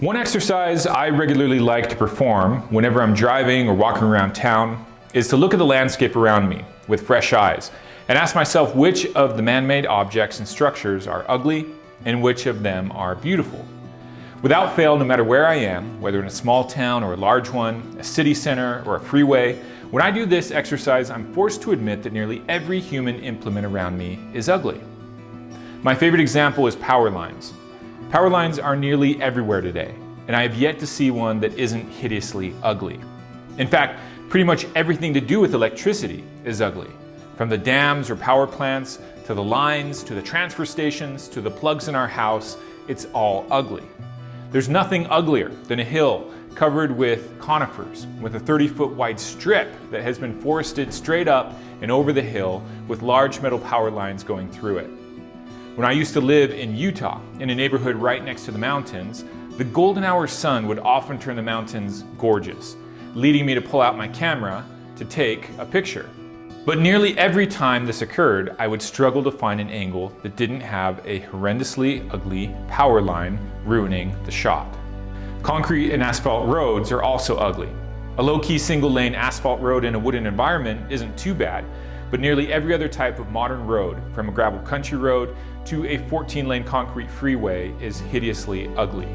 One exercise I regularly like to perform whenever I'm driving or walking around town is to look at the landscape around me with fresh eyes and ask myself which of the man-made objects and structures are ugly and which of them are beautiful. Without fail, no matter where I am, whether in a small town or a large one, a city center or a freeway, when I do this exercise, I'm forced to admit that nearly every human implement around me is ugly. My favorite example is power lines. Power lines are nearly everywhere today, and I have yet to see one that isn't hideously ugly. In fact, pretty much everything to do with electricity is ugly. From the dams or power plants, to the lines, to the transfer stations, to the plugs in our house, it's all ugly. There's nothing uglier than a hill covered with conifers, with a 30-foot wide strip that has been forested straight up and over the hill with large metal power lines going through it. When I used to live in Utah, in a neighborhood right next to the mountains, the golden hour sun would often turn the mountains gorgeous, leading me to pull out my camera to take a picture. But nearly every time this occurred, I would struggle to find an angle that didn't have a horrendously ugly power line ruining the shot. Concrete and asphalt roads are also ugly. A low-key single-lane asphalt road in a wooden environment isn't too bad, but nearly every other type of modern road, from a gravel country road to a 14-lane concrete freeway, is hideously ugly.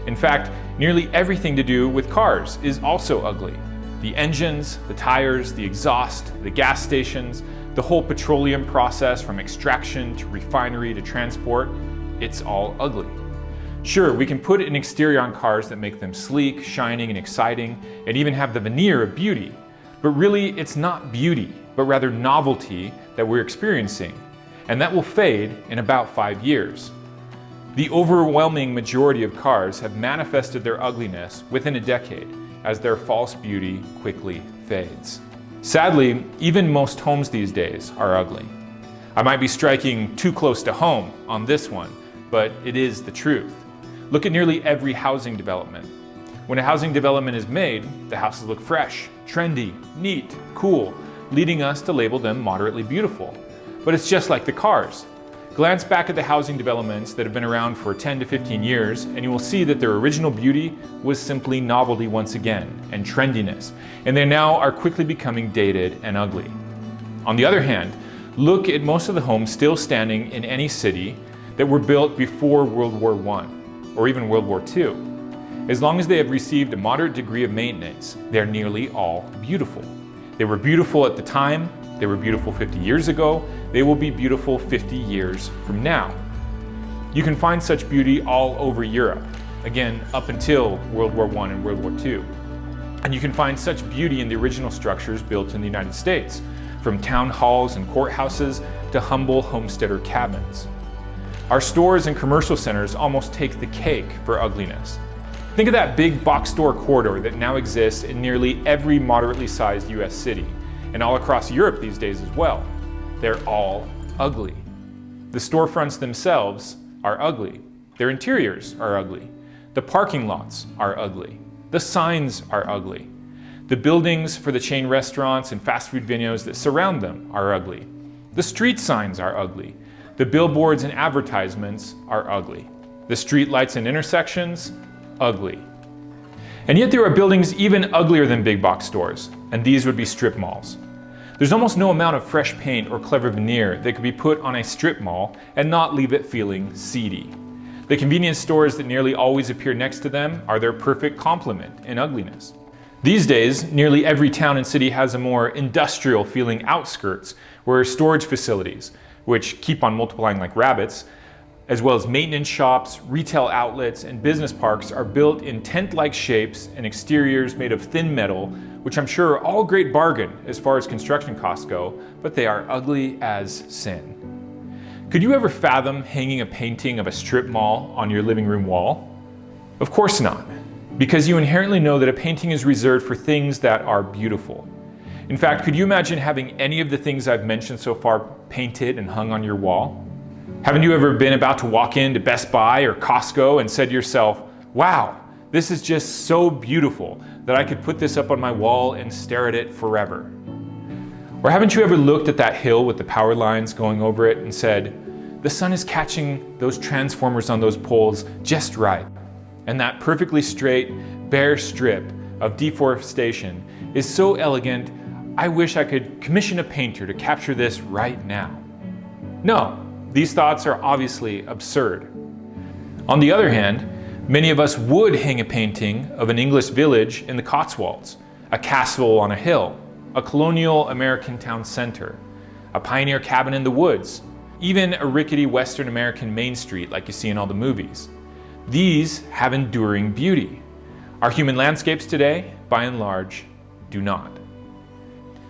In fact, nearly everything to do with cars is also ugly. The engines, the tires, the exhaust, the gas stations, the whole petroleum process from extraction to refinery to transport, it's all ugly. Sure, we can put an exterior on cars that make them sleek, shining, and exciting, and even have the veneer of beauty. But really, it's not beauty, but rather novelty that we're experiencing, and that will fade in about 5 years. The overwhelming majority of cars have manifested their ugliness within a decade as their false beauty quickly fades. Sadly, even most homes these days are ugly. I might be striking too close to home on this one, but it is the truth. Look at nearly every housing development. When a housing development is made, the houses look fresh, trendy, neat, cool, leading us to label them moderately beautiful. But it's just like the cars. Glance back at the housing developments that have been around for 10 to 15 years, and you will see that their original beauty was simply novelty once again, and trendiness, and they now are quickly becoming dated and ugly. On the other hand, look at most of the homes still standing in any city that were built before World War I, or even World War II. As long as they have received a moderate degree of maintenance, they are nearly all beautiful. They were beautiful at the time, they were beautiful 50 years ago, they will be beautiful 50 years from now. You can find such beauty all over Europe, again, up until World War I and World War II. And you can find such beauty in the original structures built in the United States, from town halls and courthouses to humble homesteader cabins. Our stores and commercial centers almost take the cake for ugliness. Think of that big box store corridor that now exists in nearly every moderately sized US city, and all across Europe these days as well. They're all ugly. The storefronts themselves are ugly. Their interiors are ugly. The parking lots are ugly. The signs are ugly. The buildings for the chain restaurants and fast food venues that surround them are ugly. The street signs are ugly. The billboards and advertisements are ugly. The street lights and intersections, ugly. And yet there are buildings even uglier than big box stores, and these would be strip malls. There's almost no amount of fresh paint or clever veneer that could be put on a strip mall and not leave it feeling seedy. The convenience stores that nearly always appear next to them are their perfect complement in ugliness. These days, nearly every town and city has a more industrial feeling outskirts where storage facilities, which keep on multiplying like rabbits, as well as maintenance shops, retail outlets, and business parks are built in tent-like shapes and exteriors made of thin metal, which I'm sure are all great bargain as far as construction costs go, but they are ugly as sin. Could you ever fathom hanging a painting of a strip mall on your living room wall? Of course not, because you inherently know that a painting is reserved for things that are beautiful. In fact, could you imagine having any of the things I've mentioned so far painted and hung on your wall? Haven't you ever been about to walk into Best Buy or Costco and said to yourself, wow, this is just so beautiful that I could put this up on my wall and stare at it forever? Or haven't you ever looked at that hill with the power lines going over it and said, the sun is catching those transformers on those poles just right. And that perfectly straight, bare strip of deforestation is so elegant, I wish I could commission a painter to capture this right now. No, these thoughts are obviously absurd. On the other hand, many of us would hang a painting of an English village in the Cotswolds, a castle on a hill, a colonial American town center, a pioneer cabin in the woods, even a rickety Western American Main Street like you see in all the movies. These have enduring beauty. Our human landscapes today, by and large, do not.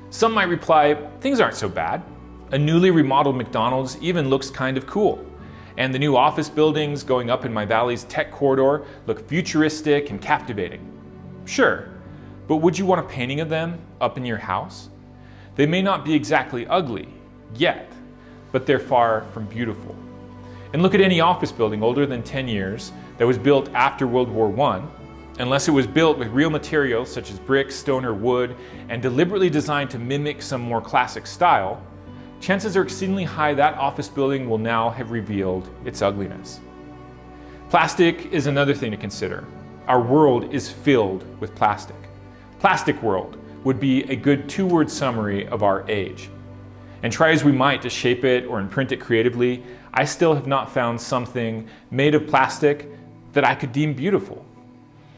Some might reply, things aren't so bad. A newly remodeled McDonald's even looks kind of cool. And the new office buildings going up in my valley's tech corridor look futuristic and captivating. Sure, but would you want a painting of them up in your house? They may not be exactly ugly, yet, but they're far from beautiful. And look at any office building older than 10 years that was built after World War I, unless it was built with real materials such as brick, stone, or wood, and deliberately designed to mimic some more classic style, chances are exceedingly high that office building will now have revealed its ugliness. Plastic is another thing to consider. Our world is filled with plastic. Plastic world would be a good two-word summary of our age. And try as we might to shape it or imprint it creatively, I still have not found something made of plastic that I could deem beautiful.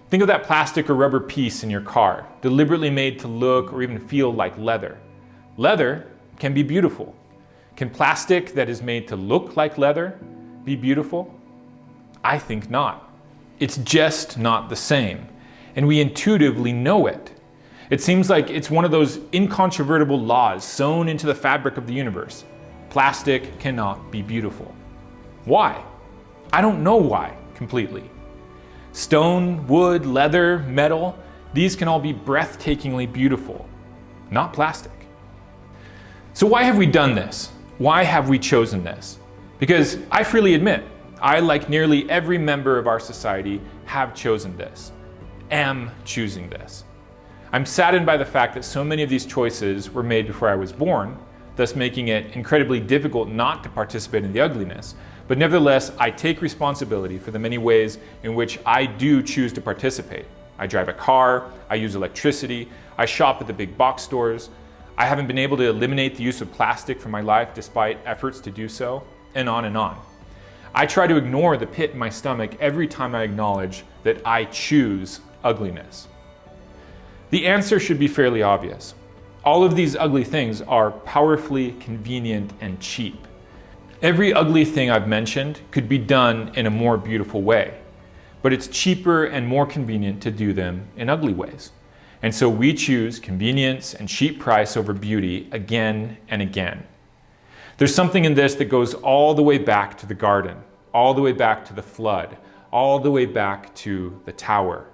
Think of that plastic or rubber piece in your car, deliberately made to look or even feel like leather. Leather can be beautiful. Can plastic that is made to look like leather be beautiful? I think not. It's just not the same, and we intuitively know it. It seems like it's one of those incontrovertible laws sewn into the fabric of the universe. Plastic cannot be beautiful. Why? I don't know why completely. Stone, wood, leather, metal, these can all be breathtakingly beautiful, not plastic. So why have we done this? Why have we chosen this? Because I freely admit, I, like nearly every member of our society, have chosen this, am choosing this. I'm saddened by the fact that so many of these choices were made before I was born, thus making it incredibly difficult not to participate in the ugliness. But nevertheless, I take responsibility for the many ways in which I do choose to participate. I drive a car, I use electricity, I shop at the big box stores. I haven't been able to eliminate the use of plastic from my life despite efforts to do so, and on and on. I try to ignore the pit in my stomach every time I acknowledge that I choose ugliness. The answer should be fairly obvious. All of these ugly things are powerfully convenient and cheap. Every ugly thing I've mentioned could be done in a more beautiful way, but it's cheaper and more convenient to do them in ugly ways. And so we choose convenience and cheap price over beauty again and again. There's something in this that goes all the way back to the garden, all the way back to the flood, all the way back to the tower.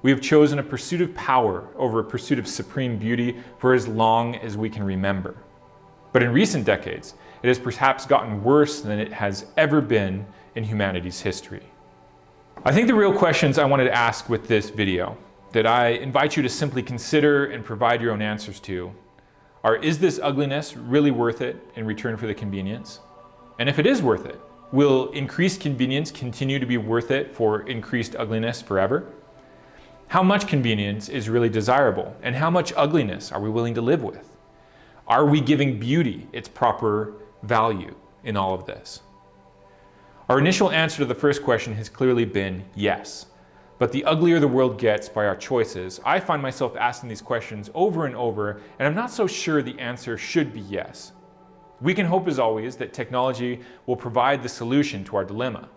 We have chosen a pursuit of power over a pursuit of supreme beauty for as long as we can remember. But in recent decades, it has perhaps gotten worse than it has ever been in humanity's history. I think the real questions I wanted to ask with this video, that I invite you to simply consider and provide your own answers to, are: is this ugliness really worth it in return for the convenience? And if it is worth it, will increased convenience continue to be worth it for increased ugliness forever? How much convenience is really desirable, and how much ugliness are we willing to live with? Are we giving beauty its proper value in all of this? Our initial answer to the first question has clearly been yes. But the uglier the world gets by our choices, I find myself asking these questions over and over, and I'm not so sure the answer should be yes. We can hope, as always, that technology will provide the solution to our dilemma.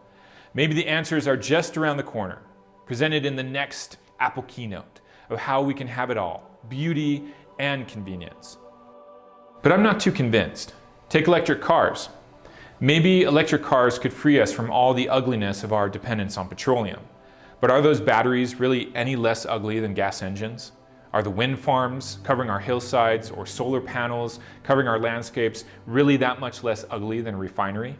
Maybe the answers are just around the corner, presented in the next Apple keynote of how we can have it all, beauty and convenience. But I'm not too convinced. Take electric cars. Maybe electric cars could free us from all the ugliness of our dependence on petroleum. But are those batteries really any less ugly than gas engines? Are the wind farms covering our hillsides or solar panels covering our landscapes really that much less ugly than a refinery?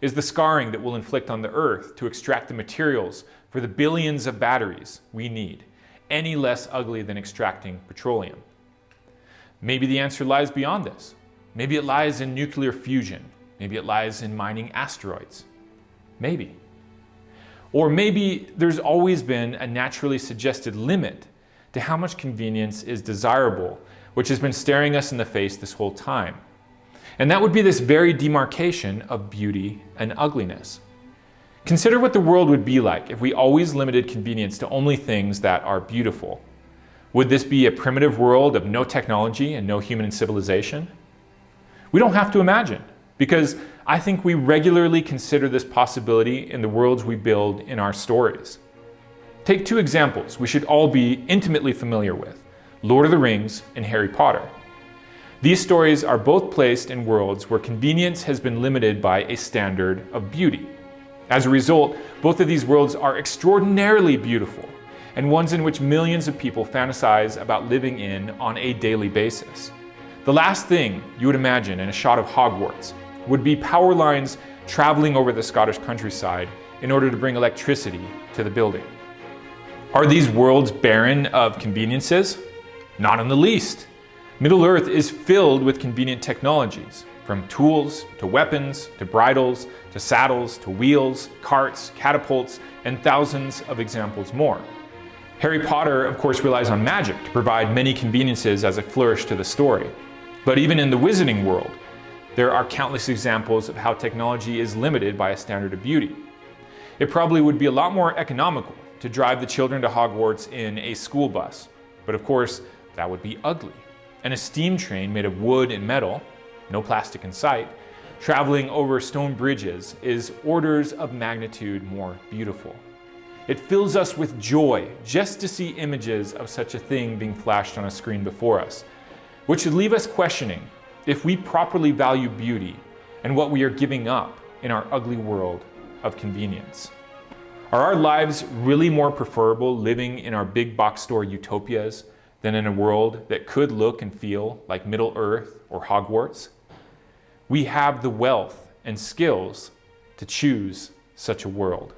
Is the scarring that we'll inflict on the earth to extract the materials for the billions of batteries we need any less ugly than extracting petroleum? Maybe the answer lies beyond this. Maybe it lies in nuclear fusion. Maybe it lies in mining asteroids. Maybe. Or maybe there's always been a naturally suggested limit to how much convenience is desirable, which has been staring us in the face this whole time. And that would be this very demarcation of beauty and ugliness. Consider what the world would be like if we always limited convenience to only things that are beautiful. Would this be a primitive world of no technology and no human civilization? We don't have to imagine, because I think we regularly consider this possibility in the worlds we build in our stories. Take two examples we should all be intimately familiar with: Lord of the Rings and Harry Potter. These stories are both placed in worlds where convenience has been limited by a standard of beauty. As a result, both of these worlds are extraordinarily beautiful, and ones in which millions of people fantasize about living in on a daily basis. The last thing you would imagine in a shot of Hogwarts would be power lines traveling over the Scottish countryside in order to bring electricity to the building. Are these worlds barren of conveniences? Not in the least. Middle-earth is filled with convenient technologies, from tools to weapons to bridles to saddles to wheels, carts, catapults, and thousands of examples more. Harry Potter, of course, relies on magic to provide many conveniences as a flourish to the story. But even in the wizarding world, there are countless examples of how technology is limited by a standard of beauty. It probably would be a lot more economical to drive the children to Hogwarts in a school bus, but of course, that would be ugly. And a steam train made of wood and metal, no plastic in sight, traveling over stone bridges is orders of magnitude more beautiful. It fills us with joy just to see images of such a thing being flashed on a screen before us, which should leave us questioning if we properly value beauty and what we are giving up in our ugly world of convenience. Are our lives really more preferable living in our big box store utopias than in a world that could look and feel like Middle-earth or Hogwarts? We have the wealth and skills to choose such a world.